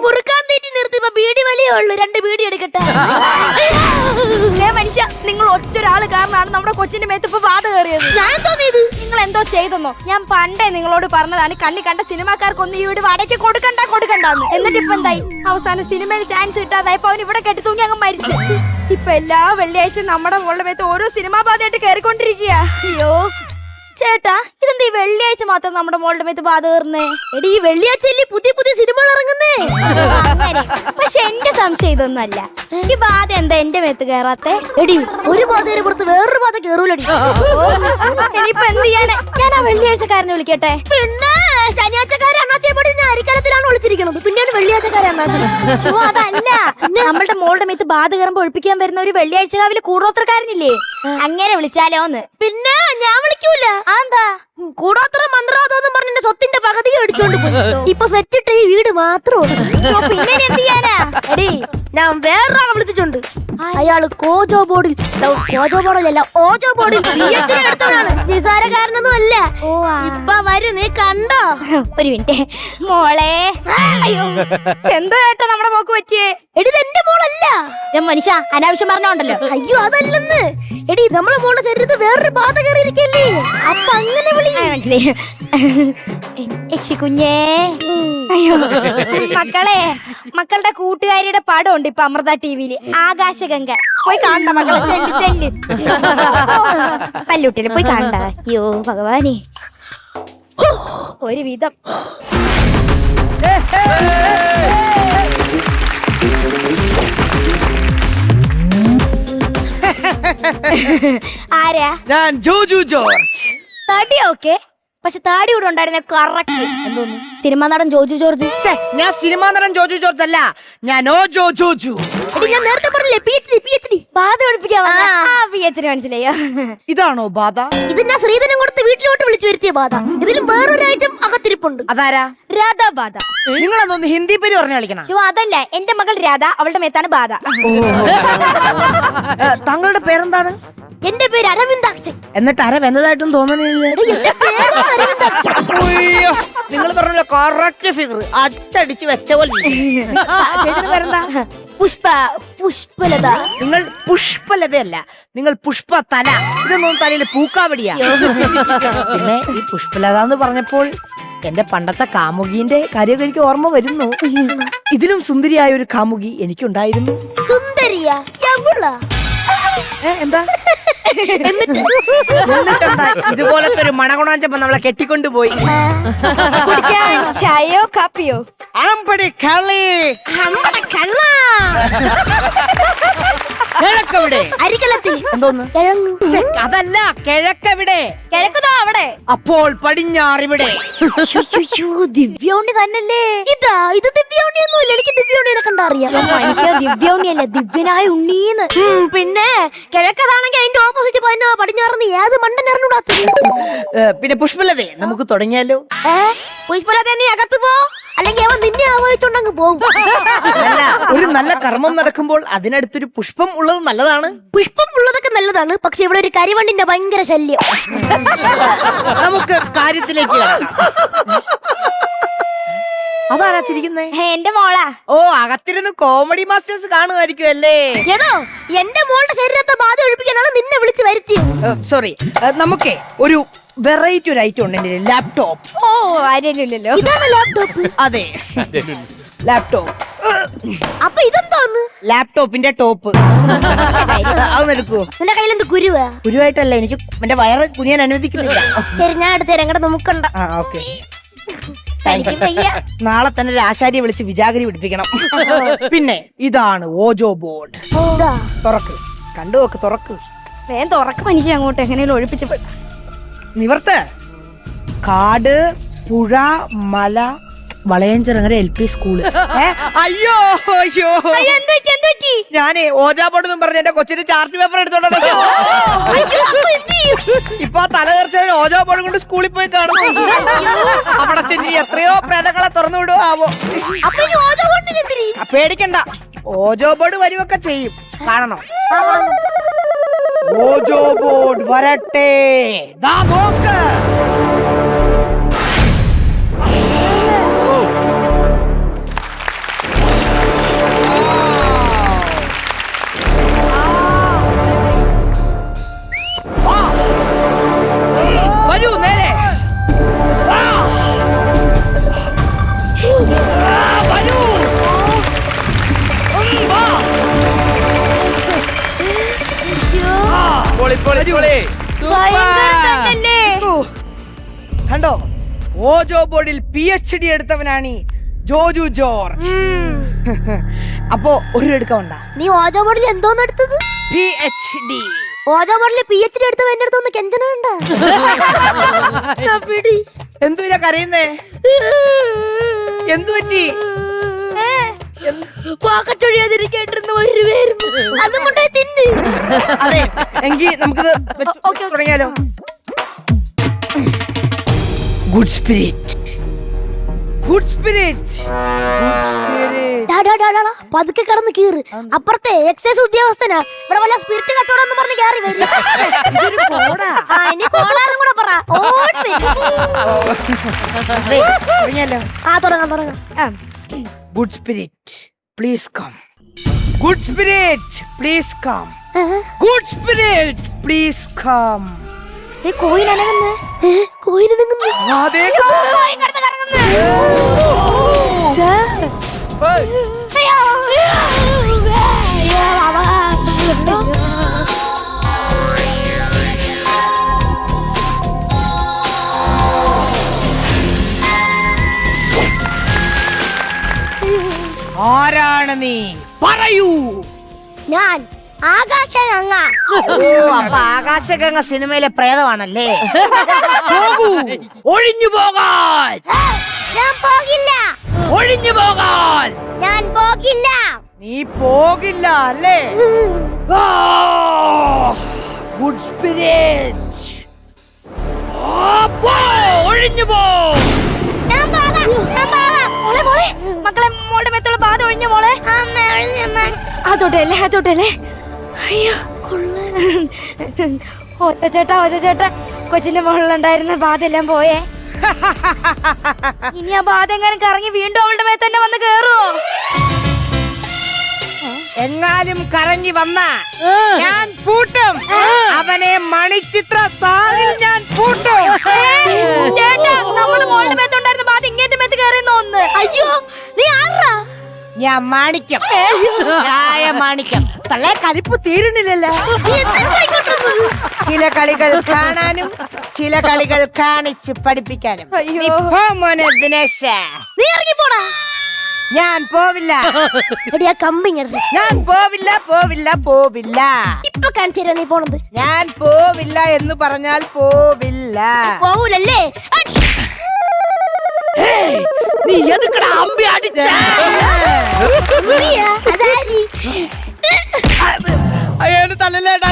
മുറുക്കാൻ തീറ്റി നിർത്തി ഇപ്പൊ ബീഡി വലിയേ ഉള്ളു. 2 ബീഡി എടുക്കട്ടെ. മനുഷ്യ, നിങ്ങൾ ഒറ്റൊരാള് കാരണമാണ് നമ്മുടെ കൊച്ചിന്റെ മേത്ത് ഇപ്പൊ ബാധ കയറിയത്. ഞാൻ എന്തോ ചെയ്തു? നിങ്ങൾ എന്തോ ചെയ്തെന്നോ? ഞാൻ പണ്ടേ നിങ്ങളോട് പറഞ്ഞതാണ് കണ്ണി കണ്ട സിനിമാക്കാർക്കൊന്നും ഈ വീട് വാടകയ്ക്ക് കൊടുക്കണ്ടെന്ന്. എന്നിട്ട് ഇപ്പൊ എന്തായി? അവസാനം സിനിമയിൽ ചാൻസ് കിട്ടാതായപ്പോ അവൻ ഇവിടെ കെട്ടി തൂങ്ങി അങ്ങ് മരിച്ചു. ഇപ്പൊ എല്ലാ വെള്ളിയാഴ്ച നമ്മുടെ മോളുടെ മേത്ത് ഓരോ സിനിമാ ബാധയായിട്ട് കയറിക്കൊണ്ടിരിക്കുക. അയ്യോ ചേട്ടാ, ഇതെന്താ ഈ വെള്ളിയാഴ്ച മാത്രം നമ്മുടെ മോളുടെ മേത്ത് ബാധ കയറുന്നേ? എടി, ഈ വെള്ളിയാഴ്ച പുതിയ പുതിയ സിനിമകൾ ഇറങ്ങുന്നേ. പക്ഷെ എന്റെ സംശയം ഇതൊന്നല്ല. ഈ ബാധ എന്താ എന്റെ മേത്ത് കയറാത്തെ? എടി, ഒരു ബാധയുടെ പുറത്ത് വേറൊരു ബാധ കയറൂലടി. ഇനിയിപ്പൊ എന്ത് ചെയ്യാനാ? ഞാൻ ആ വെള്ളിയാഴ്ചക്കാരനെ വിളിക്കട്ടെ. പിന്നെ ശനിയാഴ്ചക്കാരെ അണ്ണാച്ചേപ്പടി ഞാൻ അരിക്കലത്തിലാണ് വിളിച്ചിരിക്കുന്നത്. പിന്നെയാണ് വെള്ളിയാഴ്ചക്കാരെ അണ്ണാച്ചി. അതല്ല, നമ്മളുടെ മോളുടെ മേത്ത് ബാധ കയറുമ്പോ ഒഴിപ്പിക്കാൻ വരുന്ന ഒരു വെള്ളിയാഴ്ച കാവിലെ കൂടോത്രക്കാരനില്ലേ, അങ്ങനെ വിളിച്ചാലോന്ന്. പിന്നെ ഞാൻ വിളിക്കൂല. എന്താ? കൂടോത്ര മന്ത്രവാദം പറഞ്ഞ സ്വത്തിന്റെ പകുതി അടിച്ചോണ്ട് പോയി. ഇപ്പൊ സെറ്റിട്ട് ഈ വീട് മാത്രം. പിന്നെ എന്ത് ചെയ്യാനാ? എടി, ഞാൻ വേറൊരാളെ വിളിച്ചിട്ടുണ്ട്. അയാള് ഓജോ ബോർഡിൽ എടുത്തോളാണ്. നിസാരക്കാരനൊന്നും അല്ല. ഇപ്പൊ വരും, നീ കണ്ടോ? ഒരു മിനിറ്റ് മോളെ. അയ്യോ, എന്തോ ഏട്ടാ നമ്മുടെ മോക്ക് പറ്റിയേ? എടി, എന്റെ മോളല്ല. ഞാൻ മനുഷ്യ അനാവശ്യം പറഞ്ഞോണ്ടല്ലോ. അയ്യോ, അതല്ലെന്ന്. എടി, നമ്മളെ മോളുടെ ശരീരത്തിൽ വേറൊരു ബാധ കയറിയിരിക്കല്ലേ. അപ്പൊ അങ്ങനെ വിളി. കുഞ്ഞേ. അയ്യോ മക്കളെ, മക്കളുടെ കൂട്ടുകാരിയുടെ പടം ഉണ്ട് ഇപ്പൊ അമൃത ടിവിയില്. ആകാശഗംഗ പോയി കാണണ്ട മക്കളെ. ചെല്ല് പല്ലൂട്ടില് പോയി കാണണ്ട. അയ്യോ ഭഗവാനെ, ഒരു വിധം. ആരാ? ഞാൻ ജോജു ജോർജ്. തടി ഓക്കെ, പക്ഷെ താടി കൂടെ ഉണ്ടായിരുന്ന കറക്റ്റ്. എന്തോന്നു? സിനിമാ നടൻ ജോജു ജോർജ്. ഞാൻ സിനിമാ നടൻ ജോജു ജോർജ് അല്ല, ഞാൻ ഓജോ ജോജു. ഞാൻ നേരത്തെ പറഞ്ഞില്ലേ PhD ബാധ പഠിപ്പിക്കാൻ. PhD മനസ്സിലായോ? ഇതാണോ ബാധ? ഇത് ഞാൻ ശ്രീധരൻ കൊടുത്ത് വീട്ടിലോട്ട് വിളിച്ചു വരുത്തിയ ബാധ. ഇതിലും വേറൊരു ഐറ്റം അകത്തിരിപ്പുണ്ട്. അതാരാ? രാധാബാധ. നിങ്ങൾ എന്തോന്ന് ഹിന്ദി പേര് പറഞ്ഞ കളിക്കണം? അതല്ല, എന്റെ മകൾ രാധ, അവളുടെ മേത്താണ് ബാധ. താങ്കളുടെ പേരെന്താണ്? എന്റെ പേര് അരവിന്ദാക്ഷൻ. എന്നിട്ട് അരവെന്നതായിട്ടും തോന്നുന്നില്ല. നിങ്ങൾ പറഞ്ഞല്ലോ കറക്റ്റ് ഫിഗർ, അച്ചടിച്ച് വെച്ച പോലെ. ചേച്ചിയുടെ പേരെന്താ? പുഷ്പലത. നിങ്ങൾ പുഷ്പലതയല്ല, നിങ്ങൾ പുഷ്പതല. ഇതൊന്നും തലയിൽ പൂക്കാവടിയാ. പിന്നെ ഈ പുഷ്പലത എന്ന് പറഞ്ഞപ്പോൾ എന്റെ പണ്ടത്തെ കാമുകീന്റെ കാര്യമൊക്കെ എനിക്ക് ഓർമ്മ വരുന്നു. ഇതിലും സുന്ദരിയായ ഒരു കാമുകി എനിക്കുണ്ടായിരുന്നു. സുന്ദരിയാ? എന്താ? എന്നിട്ടെന്താ? ഇതുപോലത്തെ ഒരു മണഗുണാഞ്ചപ്പം നമ്മളെ കെട്ടിക്കൊണ്ടുപോയി. ചായയോ കാപ്പിയോ? ആമ്പടി കളി. കിഴക്കവിടെ? അരിക്കലത്തിൽ. എന്തോന്ന്? അതല്ല, കിഴക്കവിടെ? കിഴക്കുതോ അവിടെ. അപ്പോൾ പടിഞ്ഞാറിവിടെ. ദിവ്യോണി തന്നല്ലേ ഇത്? ദിവ്യോണിയൊന്നുമില്ല, എനിക്ക് ദിവ്യോണിയെ കണ്ടറിയാം. മനുഷ്യ ദിവ്യോണിയല്ല, ദിവ്യനായ ഉണ്ണീന്ന്. പിന്നെ കിഴക്കതാണെങ്കിൽ അതിന്റെ ഓപ്പോസിറ്റ് പടിഞ്ഞാറന്ന് ഏത് മണ്ടൻ അറിഞ്ഞൂടാത്ത. പിന്നെ പുഷ്പലതേ, നമുക്ക് തുടങ്ങിയാലോ? പുഷ്പലതേ, നീ അകത്ത് പോ, അല്ലെങ്കിൽ അവൻ നിന്നെ ആവഹിച്ചോണ്ടങ്ങ് പോകും. അല്ല, ഒരു നല്ല കർമ്മം നടക്കുമ്പോൾ അതിനടുത്തൊരു പുഷ്പം ഉള്ളത് നല്ലതാണ്. പുഷ്പം ഉള്ളതൊക്കെ നല്ലതാണ്, പക്ഷെ ഇവിടെ ഒരു കരിവണ്ടിന്റെ ഭയങ്കര ശല്യം. നമുക്ക് കാര്യത്തിലേക്ക് അതാരാ ചിരിക്കുന്നേ? എന്റെ മോളാ. ഓ, അകത്തിരുന്ന് കോമഡി മാസ്റ്റേഴ്സ് കാണുമായിരിക്കും അല്ലേ? എടോ, എന്റെ മോളുടെ ശരീരത്തെ ബാധ ഒഴിപ്പിക്കാനാണ് നിന്നെ വിളിച്ചു വരുത്തിയത്. സോറി, നമുക്ക് ഒരു വെറൈറ്റി ഒരു ഐറ്റം ഉണ്ട് എന്റെ ലാപ്ടോപ്പ്. ഓ, ആരെയില്ലല്ലോ. ഇതാണ് ലാപ്ടോപ്പ്? അതെ, ലാപ്ടോപ്പ്. അപ്പൊ ഇതെന്തോന്ന്? ലാപ്ടോപ്പിന്റെ ടോപ്പ്. അതൊന്നെടുക്കൂ. നിന്റെ കയ്യിലെന്ത് കുരുവാ? കുരുവായിട്ടല്ല, എനിക്ക് എന്റെ വയറ് കുനിയാൻ അനുവദിക്കുന്നില്ല. ശരി, ഞാൻ എടുത്തേരാ, അങ്ങോട്ട് നോക്കണ്ട. ഓക്കെ. നാളെ തന്നെ ഒരു ആശാരിയെ വിളിച്ച് വിജാഗരി പിടിപ്പിക്കണം. പിന്നെ ഇതാണ് ഓജോ ബോർഡ്. തുറക്ക്, കണ്ടു നോക്ക്, തുറക്ക്. വേഗം തുറക്ക് മനുഷ്യ, അങ്ങോട്ട് എങ്ങനെയും ഒഴിപ്പിച്ച് നിവർത്ത്. കാട്, പുഴ, മല, വളയഞ്ചിറങ്ങര LP സ്കൂള്. അയ്യോ അയ്യോ, ഞാനേ ഓജോ ബോർഡ് എന്നും പറഞ്ഞ എന്റെ കൊച്ചിന് ചാർട്ട് പേപ്പർ എടുത്തോണ്ടോ. ഇപ്പൊ തല തീർച്ചയായും ഓജോ ബോർഡ് കൊണ്ട് സ്കൂളിൽ പോയി കാണും. അവിടെ ചെന്നി എത്രയോ പ്രേതങ്ങളെ തുറന്നു വിടുവോ ആവോ. പേടിക്കണ്ട, ഓജോ ബോർഡ് വരുവൊക്കെ ചെയ്യും. കാണണം. ഓജോ ബോർഡ് വരട്ടെ. ദാ നോക്ക്. ഭയങ്കരം തന്നെയല്ലേ? കണ്ടോ, ഓജോ ബോർഡിൽ PhD എടുത്തവനാണ് ഈ ജോജു ജോർജ്. അപ്പോ ഒരു എടുക്കണ്ട. നീ ഓജോ ബോർഡിൽ എന്തോന്ന് എടുത്തത്? PhD. ഓജോ ബോർഡിൽ PhD എടുത്തവ എന്റെ അടുത്തൊന്ന് കെഞ്ചനുണ്ട്. എന്തുവിനാ കരയുന്നേ? എന്തു പറ്റി? പാക്കറ്റൊഴിയാതിരിക്കേണ്ടിരുന്ന ഒരു പേരും അതും കൊണ്ടുപോയി തിന്ന്. അതെ, എങ്കിൽ നമുക്കിത് തുടങ്ങിയാലോ? Good spirit, good spirit, good spirit. പതുക്കെ കടന്ന് കീറ്. അപ്പുറത്തെ എക്സൈസ് ഉദ്യോഗസ്ഥനാ. ഇവിടെ വല്ല സ്പിരിറ്റ് കച്ചവടം എന്ന് പറഞ്ഞ് കയറി വരും. ഇനി കോടാനും കൂടെ പറ. ഓടി വരും. തുടങ്ങിയാലോ? തുടങ്ങാം. Good spirit, please come. Good spirit, please come. Good spirit, please come. കോയിനനങ്ങുന്നു. അതെ. ആരാണ് നീ? പറയൂ. ഞാൻ ആകാശഗംഗ. അപ്പൊ ആകാശഗംഗ സിനിമയിലെ പ്രേതമാണല്ലേ? പോകൂ, ഒഴിഞ്ഞു പോകാൻ. ഞാൻ പോകില്ല. ഒഴിഞ്ഞു പോകാൻ. ഞാൻ പോകില്ല. നീ പോകില്ല അല്ലേ? ഗുഡ് സ്പിരിറ്റ്, ഒഴിഞ്ഞു പോ. മക്കളെ, മോളുടെ മേത്തുള്ള ബാധ ഒഴിഞ്ഞ മോളെ. അതോട്ടല്ലേ. അയ്യോ, ചേട്ടാ കൊച്ചിന്റെ മുകളിലുണ്ടായിരുന്ന ബാധ എല്ലാം പോയേ. ഇനി ആ ബാധ എങ്ങാനും കറങ്ങി വീണ്ടും അവളുടെ മേത്ത് തന്നെ വന്ന് കേറുവോ? എങ്ങാനും കറങ്ങി വന്ന ഞാൻ പൂട്ടും അവനെ. മണിച്ചിത്ര താഴിൽ ഞാൻ പൂട്ടും. ചേട്ടാ, നമ്മുടെ മോളുടെ മേത്തുണ്ടായിരുന്ന ബാധ ഇങ്ങേറ്റ മേത്ത് കയറിയെന്ന് ഒന്ന്. അയ്യോ, നീ ആരാ? ഞാൻ മാണിക്യം, മാണിക്യം. തള്ളേ, കലിപ്പ് തീരുന്നില്ലല്ലോ. ചില കളികൾ കാണാനും ചില കളികൾ കാണിച്ച് പഠിപ്പിക്കാനും. മോനെ ദിനേശ, നീ ഇറങ്ങി പോടാ. ഞാൻ പോവില്ല. ഞാൻ പോവില്ല. ഇപ്പൊ കാണിച്ചു തരാ നീ പോണത്. ഞാൻ പോവില്ല എന്ന് പറഞ്ഞാൽ പോവില്ല. പോവൂലല്ലേ? നീ എതുക്കടാ അമ്പി അടിച്ച? അയ്യോ, തലലേടാ.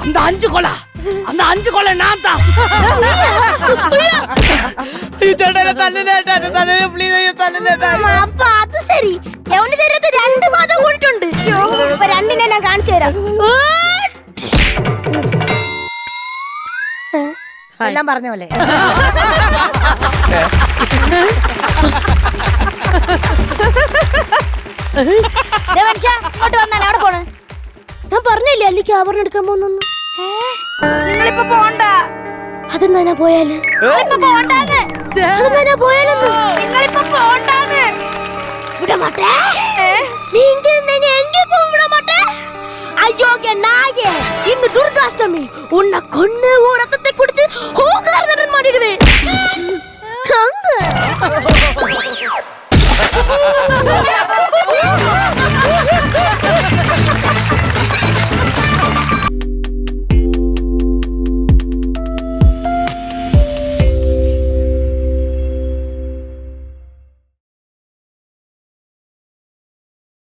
அந்த 5 கொலை நான் தான். അപ്പൊ അത് ശരി. എവന്റെ ശരീരത്ത് 2 ബാധ കൂടിയിട്ടുണ്ട്. ഇപ്പൊ 2നെ ഞാൻ കാണിച്ചു തരാം. എല്ലാം പറഞ്ഞ പോലെ. ഇങ്ങോട്ട് വന്നാൽ അവിടെ പോണേ. ഞാൻ പറഞ്ഞില്ലേ അല്ലിക്ക് ആഭരണം എടുക്കാൻ പോകുന്നു. നിങ്ങളിപ്പോ പോണ്ട. അതെന്താ ഞാൻ പോയാല്? അതെന്താ ഞാൻ പോയാലെന്ന്? നിങ്ങളിപ്പോ പോണ്ടാന്ന്. விட மாட்டேன். நீ இங்க இருந்தீங்க எங்க போக விட மாட்டேன். அயோக்கிய நாயே, இந்த துர்காஷ்டமி உன்னை கொன்னு ரத்தத்தை குடிச்சு ஹோகாரதன் பண்ணிடுவேன்.